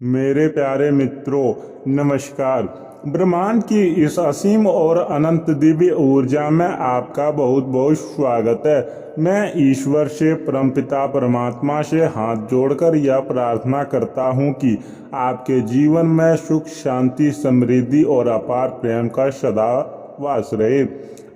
मेरे प्यारे मित्रों, नमस्कार। ब्रह्मांड की इस असीम और अनंत दिव्य ऊर्जा में आपका बहुत बहुत स्वागत है। मैं ईश्वर से, परमपिता परमात्मा से हाथ जोड़कर यह प्रार्थना करता हूँ कि आपके जीवन में सुख, शांति, समृद्धि और अपार प्रेम का सदा वास रहे।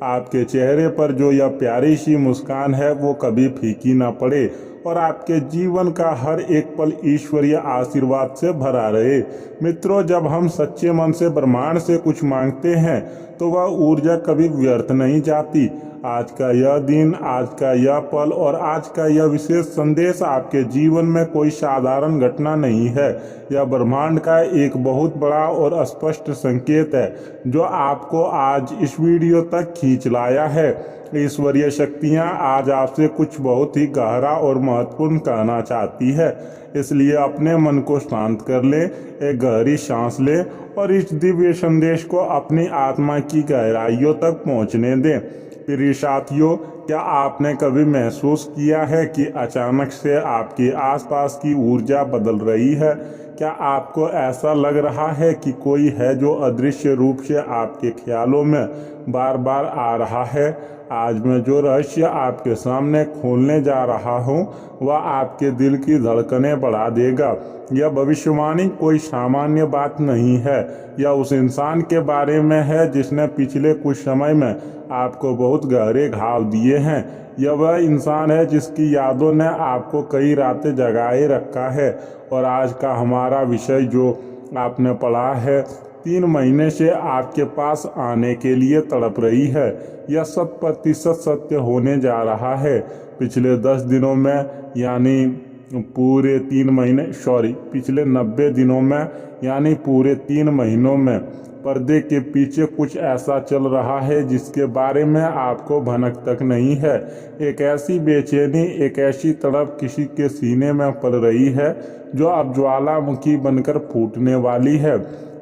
आपके चेहरे पर जो यह प्यारी सी मुस्कान है वो कभी फीकी ना पड़े और आपके जीवन का हर एक पल ईश्वरीय आशीर्वाद से भरा रहे। मित्रों, जब हम सच्चे मन से ब्रह्मांड से कुछ मांगते हैं तो वह ऊर्जा कभी व्यर्थ नहीं जाती। आज का यह दिन, आज का यह पल और आज का यह विशेष संदेश आपके जीवन में कोई साधारण घटना नहीं है। यह ब्रह्मांड का एक बहुत बड़ा और स्पष्ट संकेत है जो आपको आज इस वीडियो तक खींच लाया है। ईश्वरीय शक्तियाँ आज आपसे कुछ बहुत ही गहरा और महत्वपूर्ण कहना चाहती है, इसलिए अपने मन को शांत कर ले, एक गहरी सांस ले और इस दिव्य संदेश को अपनी आत्मा की गहराइयों तक पहुंचने दें। प्रिय साथियों, क्या आपने कभी महसूस किया है कि अचानक से आपके आसपास की ऊर्जा बदल रही है? क्या आपको ऐसा लग रहा है कि कोई है जो अदृश्य रूप से आपके ख्यालों में बार बार आ रहा है? आज मैं जो रहस्य आपके सामने खोलने जा रहा हूँ वह आपके दिल की धड़कनें बढ़ा देगा। यह भविष्यवाणी कोई सामान्य बात नहीं है। यह उस इंसान के बारे में है जिसने पिछले कुछ समय में आपको बहुत गहरे घाव दिए हैं। यह वह इंसान है जिसकी यादों ने आपको कई रातें जगाए रखा है। और आज का हमारा विषय जो आपने पढ़ा है 3 महीने से आपके पास आने के लिए तड़प रही है, यह 100% सत्य होने जा रहा है। पिछले 10 दिनों में यानी पूरे 3 महीने पिछले 90 दिनों में यानी पूरे 3 महीनों में पर्दे के पीछे कुछ ऐसा चल रहा है जिसके बारे में आपको भनक तक नहीं है। एक ऐसी बेचैनी, एक ऐसी तड़प किसी के सीने में पल रही है जो अब ज्वालामुखी बनकर फूटने वाली है।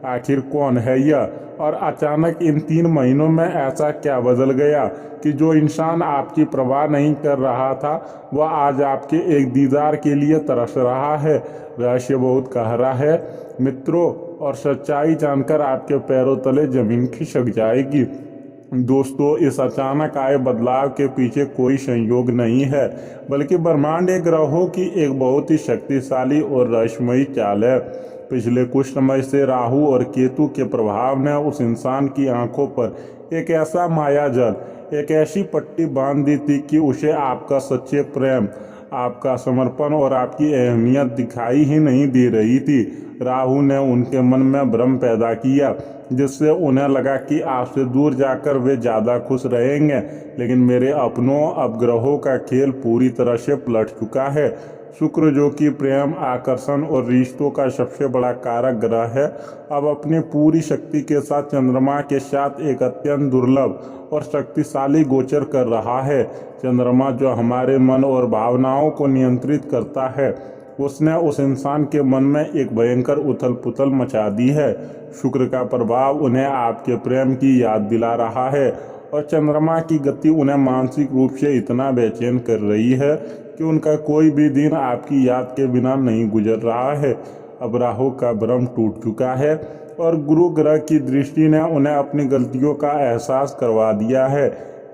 आखिर कौन है यह? और अचानक इन 3 महीनों में ऐसा क्या बदल गया कि जो इंसान आपकी परवाह नहीं कर रहा था वह आज आपके एक दीदार के लिए तरस रहा है? रहस्य बहुत गहरा है मित्रों, और सच्चाई जानकर आपके पैरों तले जमीन खिसक जाएगी। दोस्तों, इस अचानक आए बदलाव के पीछे कोई संयोग नहीं है, बल्कि ब्रह्मांड के ग्रहों की एक बहुत ही शक्तिशाली और रहस्यमयी चाल है। पिछले कुछ समय से राहु और केतु के प्रभाव ने उस इंसान की आंखों पर एक ऐसा मायाजाल, एक ऐसी पट्टी बांध दी थी कि उसे आपका सच्चे प्रेम, आपका समर्पण और आपकी अहमियत दिखाई ही नहीं दे रही थी। राहु ने उनके मन में भ्रम पैदा किया जिससे उन्हें लगा कि आपसे दूर जाकर वे ज़्यादा खुश रहेंगे, लेकिन मेरे अपनों, अब ग्रहों का खेल पूरी तरह से पलट चुका है। शुक्र, जो कि प्रेम, आकर्षण और रिश्तों का सबसे बड़ा कारक ग्रह है, अब अपनी पूरी शक्ति के साथ चंद्रमा के साथ एक अत्यंत दुर्लभ और शक्तिशाली गोचर कर रहा है। चंद्रमा जो हमारे मन और भावनाओं को नियंत्रित करता है, उसने उस इंसान के मन में एक भयंकर उथल पुथल मचा दी है। शुक्र का प्रभाव उन्हें आपके प्रेम की याद दिला रहा है और चंद्रमा की गति उन्हें मानसिक रूप से इतना बेचैन कर रही है कि उनका कोई भी दिन आपकी याद के बिना नहीं गुजर रहा है। अब राहु का भ्रम टूट चुका है और गुरु ग्रह की दृष्टि ने उन्हें अपनी गलतियों का एहसास करवा दिया है।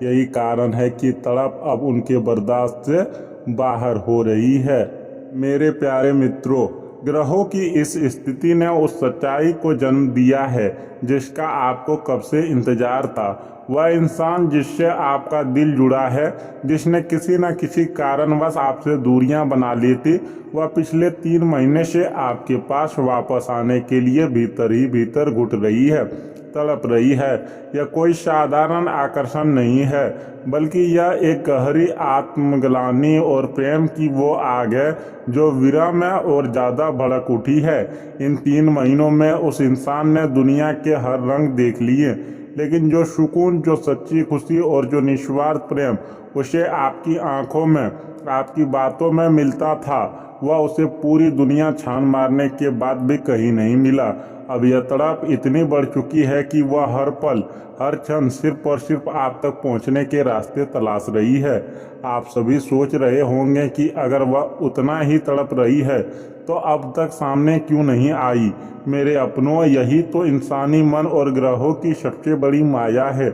यही कारण है कि तड़प अब उनके बर्दाश्त से बाहर हो रही है। मेरे प्यारे मित्रों, ग्रहों की इस स्थिति ने उस सच्चाई को जन्म दिया है जिसका आपको कब से इंतजार था। वह इंसान जिससे आपका दिल जुड़ा है, जिसने किसी न किसी कारणवश आपसे दूरियां बना ली थी, वह पिछले 3 महीने से आपके पास वापस आने के लिए भीतर ही भीतर घुट रही है, तड़प रही है। यह कोई साधारण आकर्षण नहीं है, बल्कि यह एक गहरी आत्मग्लानि और प्रेम की वो आग है जो विरह में और ज़्यादा भड़क उठी है। इन 3 महीनों में उस इंसान ने दुनिया के हर रंग देख लिए, लेकिन जो सुकून, जो सच्ची खुशी और जो निस्वार्थ प्रेम उसे आपकी आंखों में, आपकी बातों में मिलता था, वह उसे पूरी दुनिया छान मारने के बाद भी कहीं नहीं मिला। अब यह तड़प इतनी बढ़ चुकी है कि वह हर पल, हर क्षण सिर्फ और सिर्फ आप तक पहुंचने के रास्ते तलाश रही है। आप सभी सोच रहे होंगे कि अगर वह उतना ही तड़प रही है तो अब तक सामने क्यों नहीं आई? मेरे अपनों, यही तो इंसानी मन और ग्रहों की सबसे बड़ी माया है।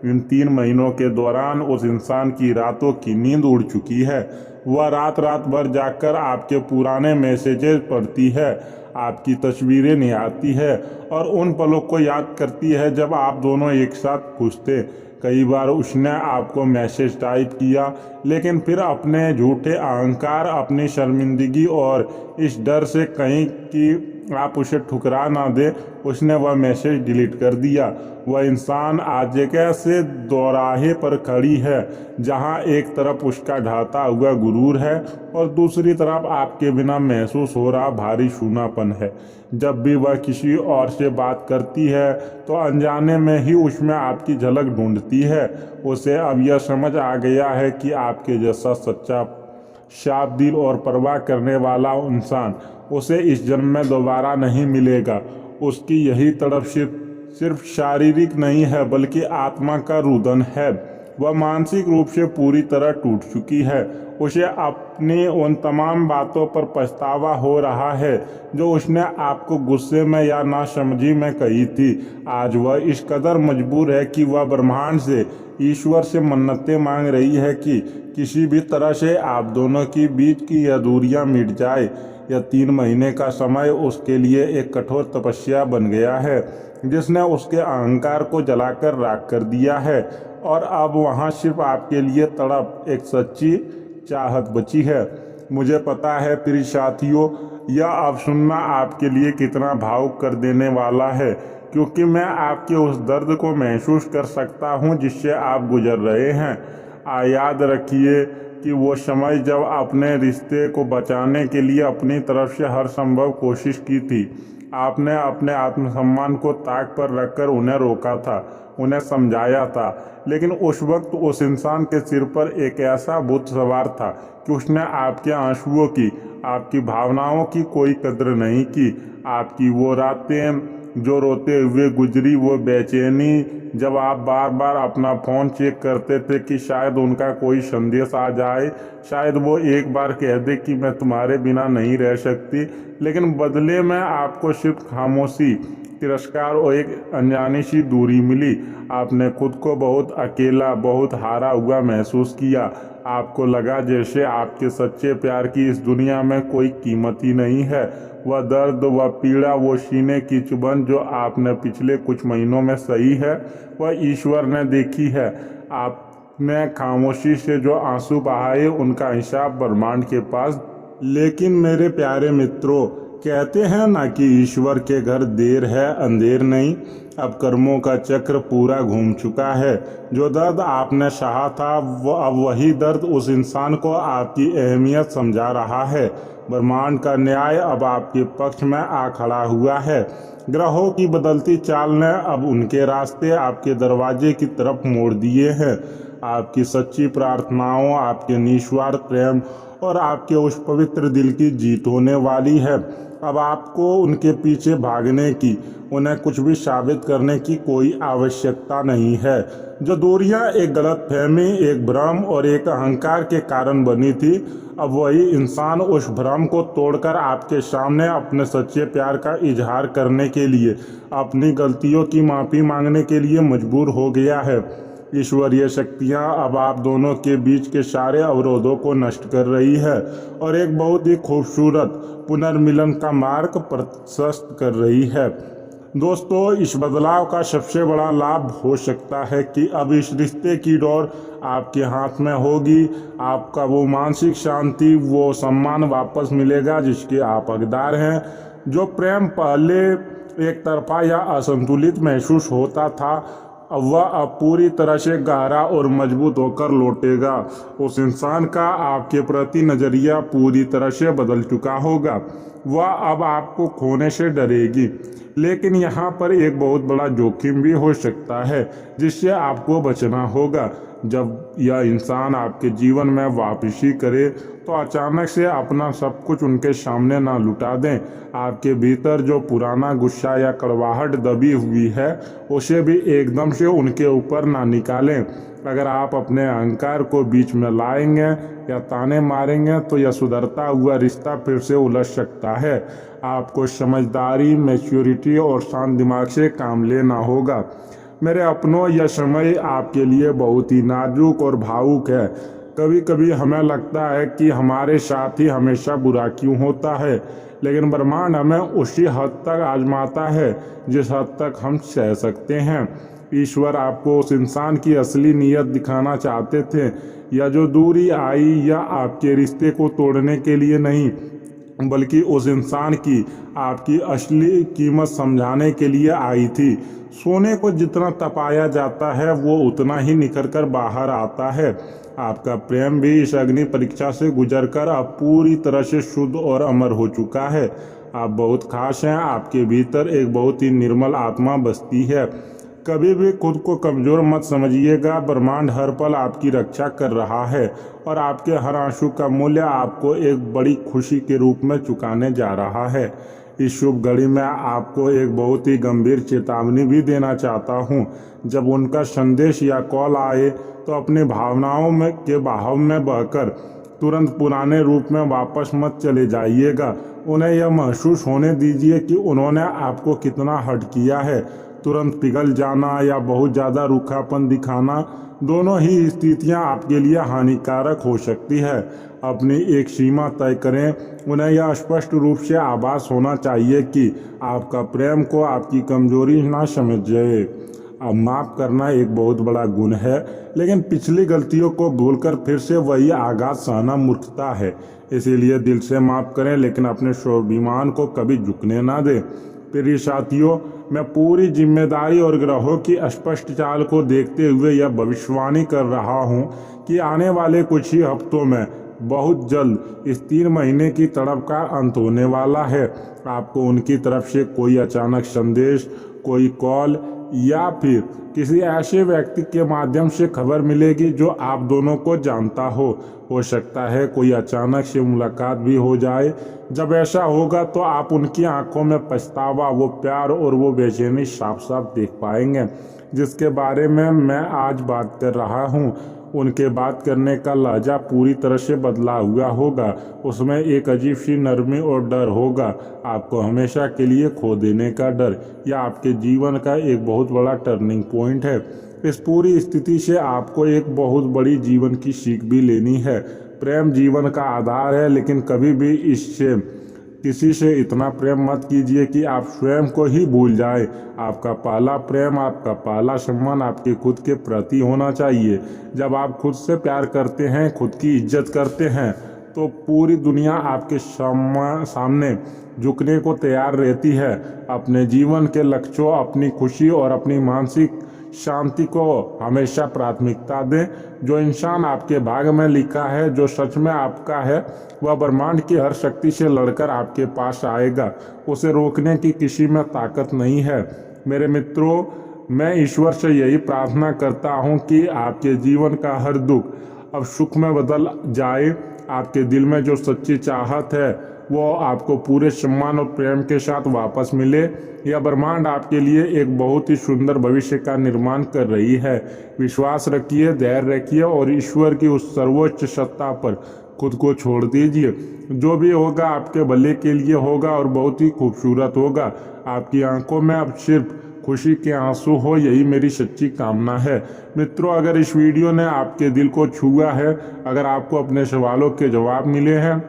इन 3 महीनों के दौरान उस इंसान की रातों की नींद उड़ चुकी है। वह रात रात भर जाकर आपके पुराने मैसेजेस पढ़ती है, आपकी तस्वीरें निहारती है और उन पलों को याद करती है जब आप दोनों एक साथ खुश थे। कई बार उसने आपको मैसेज टाइप किया, लेकिन फिर अपने झूठे अहंकार, अपनी शर्मिंदगी और इस डर से कहीं कि आप उसे ठुकरा ना दे, उसने वह मैसेज डिलीट कर दिया। वह इंसान आज एक ऐसे दोराहे पर खड़ी है जहां एक तरफ उसका ढाता हुआ गुरूर है और दूसरी तरफ आपके बिना महसूस हो रहा भारी सूनापन है। जब भी वह किसी और से बात करती है तो अनजाने में ही उसमें आपकी झलक ढूंढती है। उसे अब यह समझ आ गया है कि आपके जैसा सच्चा, साफ दिल और परवाह करने वाला इंसान उसे इस जन्म में दोबारा नहीं मिलेगा। उसकी यही तड़प सिर्फ शारीरिक नहीं है बल्कि आत्मा का रुदन है। वह मानसिक रूप से पूरी तरह टूट चुकी है। उसे अपनी उन तमाम बातों पर पछतावा हो रहा है जो उसने आपको गुस्से में या नासमझी में कही थी। आज वह इस कदर मजबूर है कि वह ब्रह्मांड से, ईश्वर से मन्नतें मांग रही है कि किसी भी तरह से आप दोनों की बीच की यह दूरियां मिट जाए। यह 3 महीने का समय उसके लिए एक कठोर तपस्या बन गया है जिसने उसके अहंकार को जलाकर राख कर दिया है और अब वहाँ सिर्फ आपके लिए तड़प, एक सच्ची चाहत बची है। मुझे पता है प्रिय साथियों, यह अब सुनना आपके लिए कितना भावुक कर देने वाला है, क्योंकि मैं आपके उस दर्द को महसूस कर सकता हूँ जिससे आप गुजर रहे हैं। याद रखिए कि वो समय जब अपने रिश्ते को बचाने के लिए अपनी तरफ से हर संभव कोशिश की थी। आपने अपने आत्मसम्मान को ताक पर रखकर उन्हें रोका था, उन्हें समझाया था, लेकिन उस वक्त उस इंसान के सिर पर एक ऐसा भूत सवार था कि उसने आपके आंसुओं की, आपकी भावनाओं की कोई कद्र नहीं की। आपकी वो रातें जो रोते हुए गुजरी, वो बेचैनी जब आप बार बार अपना फ़ोन चेक करते थे कि शायद उनका कोई संदेश आ जाए, शायद वो एक बार कह दे कि मैं तुम्हारे बिना नहीं रह सकती, लेकिन बदले में आपको सिर्फ खामोशी, तिरस्कार और एक अनजानी सी दूरी मिली। आपने खुद को बहुत अकेला, बहुत हारा हुआ महसूस किया। आपको लगा जैसे आपके सच्चे प्यार की इस दुनिया में कोई कीमत ही नहीं है। वह दर्द, वह पीड़ा, वो सीने की चुभन जो आपने पिछले कुछ महीनों में सही है, वह ईश्वर ने देखी है। आपने खामोशी से जो आंसू बहाए, उनका हिसाब ब्रह्मांड के पास। लेकिन मेरे प्यारे मित्रों, कहते हैं ना कि ईश्वर के घर देर है अंधेर नहीं। अब कर्मों का चक्र पूरा घूम चुका है। जो दर्द आपने सहा था, अब वही दर्द उस इंसान को आपकी अहमियत समझा रहा है। ब्रह्मांड का न्याय अब आपके पक्ष में आ खड़ा हुआ है। ग्रहों की बदलती चाल ने अब उनके रास्ते आपके दरवाजे की तरफ मोड़ दिए हैं। आपकी सच्ची प्रार्थनाओं, आपके निस्वार्थ प्रेम और आपके उस पवित्र दिल की जीत होने वाली है। अब आपको उनके पीछे भागने की, उन्हें कुछ भी साबित करने की कोई आवश्यकता नहीं है। जो दूरियां एक गलतफहमी, एक भ्रम और एक अहंकार के कारण बनी थी, अब वही इंसान उस भ्रम को तोड़कर आपके सामने अपने सच्चे प्यार का इजहार करने के लिए, अपनी गलतियों की माफ़ी मांगने के लिए मजबूर हो गया है। ईश्वरीय शक्तियां अब आप दोनों के बीच के सारे अवरोधों को नष्ट कर रही है और एक बहुत ही खूबसूरत पुनर्मिलन का मार्ग प्रशस्त कर रही है। दोस्तों, इस बदलाव का सबसे बड़ा लाभ हो सकता है कि अब इस रिश्ते की डोर आपके हाथ में होगी। आपका वो मानसिक शांति, वो सम्मान वापस मिलेगा जिसके आप हकदार हैं। जो प्रेम पहले एक तरफा या असंतुलित महसूस होता था, वह अब पूरी तरह से गहरा और मजबूत होकर लौटेगा। उस इंसान का आपके प्रति नज़रिया पूरी तरह से बदल चुका होगा। वह अब आपको खोने से डरेगी, लेकिन यहाँ पर एक बहुत बड़ा जोखिम भी हो सकता है जिससे आपको बचना होगा। जब यह इंसान आपके जीवन में वापसी करे तो अचानक से अपना सब कुछ उनके सामने ना लुटा दें। आपके भीतर जो पुराना गुस्सा या कड़वाहट दबी हुई है उसे भी एकदम से उनके ऊपर ना निकालें। अगर आप अपने अहंकार को बीच में लाएंगे या ताने मारेंगे तो यह सुधरता हुआ रिश्ता फिर से उलझ सकता है। आपको समझदारी, मैच्योरिटी और शांत दिमाग से काम लेना होगा। मेरे अपनों, यह समय आपके लिए बहुत ही नाजुक और भावुक है। कभी कभी हमें लगता है कि हमारे साथ ही हमेशा बुरा क्यों होता है, लेकिन ब्रह्मांड हमें उसी हद तक आजमाता है जिस हद तक हम सह सकते हैं। ईश्वर आपको उस इंसान की असली नीयत दिखाना चाहते थे, या जो दूरी आई या आपके रिश्ते को तोड़ने के लिए नहीं, बल्कि उस इंसान की आपकी असली कीमत समझाने के लिए आई थी। सोने को जितना तपाया जाता है वो उतना ही निखर कर बाहर आता है। आपका प्रेम भी इस अग्नि परीक्षा से गुजरकर अब पूरी तरह से शुद्ध और अमर हो चुका है। आप बहुत खास हैं। आपके भीतर एक बहुत ही निर्मल आत्मा बसती है। कभी भी खुद को कमज़ोर मत समझिएगा। ब्रह्मांड हर पल आपकी रक्षा कर रहा है और आपके हर आंसू का मूल्य आपको एक बड़ी खुशी के रूप में चुकाने जा रहा है। इस शुभ घड़ी में आपको एक बहुत ही गंभीर चेतावनी भी देना चाहता हूँ। जब उनका संदेश या कॉल आए तो अपनी भावनाओं में के बहाव में बहकर तुरंत पुराने रूप में वापस मत चले जाइएगा। उन्हें यह महसूस होने दीजिए कि उन्होंने आपको कितना हर्ट किया है। तुरंत पिघल जाना या बहुत ज़्यादा रूखापन दिखाना, दोनों ही स्थितियां आपके लिए हानिकारक हो सकती है। अपनी एक सीमा तय करें। उन्हें यह स्पष्ट रूप से आभास होना चाहिए कि आपका प्रेम को आपकी कमजोरी ना समझे। अब माफ़ करना एक बहुत बड़ा गुण है, लेकिन पिछली गलतियों को भूलकर फिर से वही आघात सहना मूर्खता है। इसीलिए दिल से माफ़ करें, लेकिन अपने स्वाभिमान को कभी झुकने ना दें। प्रिय साथियों, मैं पूरी जिम्मेदारी और ग्रहों की स्पष्ट चाल को देखते हुए यह भविष्यवाणी कर रहा हूँ कि आने वाले कुछ ही हफ्तों में बहुत जल्द इस 3 महीने की तड़प का अंत होने वाला है। आपको उनकी तरफ से कोई अचानक संदेश, कोई कॉल या फिर किसी ऐसे व्यक्ति के माध्यम से खबर मिलेगी जो आप दोनों को जानता हो सकता है कोई अचानक से मुलाकात भी हो जाए। जब ऐसा होगा तो आप उनकी आंखों में पछतावा, वो प्यार और वो बेचैनी साफ साफ देख पाएंगे, जिसके बारे में मैं आज बात कर रहा हूँ। उनके बात करने का लहजा पूरी तरह से बदला हुआ होगा। उसमें एक अजीब सी नरमी और डर होगा। आपको हमेशा के लिए खो देने का डर, या आपके जीवन का एक बहुत बड़ा टर्निंग पॉइंट है। इस पूरी स्थिति से आपको एक बहुत बड़ी जीवन की सीख भी लेनी है। प्रेम जीवन का आधार है, लेकिन कभी भी इससे किसी से इतना प्रेम मत कीजिए कि आप स्वयं को ही भूल जाए। आपका पहला प्रेम, आपका पहला सम्मान आपके खुद के प्रति होना चाहिए। जब आप खुद से प्यार करते हैं, खुद की इज्जत करते हैं, तो पूरी दुनिया आपके सामने झुकने को तैयार रहती है। अपने जीवन के लक्ष्यों, अपनी खुशी और अपनी मानसिक शांति को हमेशा प्राथमिकता दें। जो इंसान आपके भाग्य में लिखा है, जो सच में आपका है, वह ब्रह्मांड की हर शक्ति से लड़कर आपके पास आएगा। उसे रोकने की किसी में ताकत नहीं है। मेरे मित्रों, मैं ईश्वर से यही प्रार्थना करता हूँ कि आपके जीवन का हर दुख अब सुख में बदल जाए। आपके दिल में जो सच्ची चाहत है वो आपको पूरे सम्मान और प्रेम के साथ वापस मिले। यह ब्रह्मांड आपके लिए एक बहुत ही सुंदर भविष्य का निर्माण कर रही है। विश्वास रखिए, धैर्य रखिए और ईश्वर की उस सर्वोच्च सत्ता पर खुद को छोड़ दीजिए। जो भी होगा आपके भले के लिए होगा और बहुत ही खूबसूरत होगा। आपकी आंखों में अब सिर्फ खुशी के आंसू हो, यही मेरी सच्ची कामना है। मित्रों, अगर इस वीडियो ने आपके दिल को छुआ है, अगर आपको अपने सवालों के जवाब मिले हैं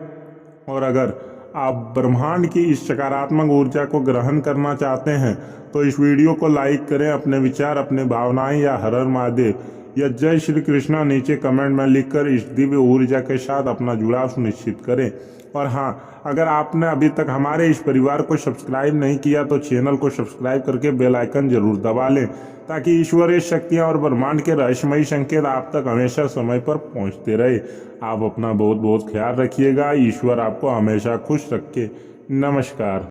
और अगर आप ब्रह्मांड की इस सकारात्मक ऊर्जा को ग्रहण करना चाहते हैं, तो इस वीडियो को लाइक करें। अपने विचार, अपने भावनाएं या हर हर महादेव या जय श्री कृष्णा नीचे कमेंट में लिखकर इस दिव्य ऊर्जा के साथ अपना जुड़ाव सुनिश्चित करें। और हाँ, अगर आपने अभी तक हमारे इस परिवार को सब्सक्राइब नहीं किया तो चैनल को सब्सक्राइब करके बेल आइकन जरूर दबा लें, ताकि ईश्वरीय शक्तियाँ और ब्रह्मांड के रहस्यमयी संकेत आप तक हमेशा समय पर पहुँचते रहे। आप अपना बहुत बहुत ख्याल रखिएगा। ईश्वर आपको हमेशा खुश रखे। नमस्कार।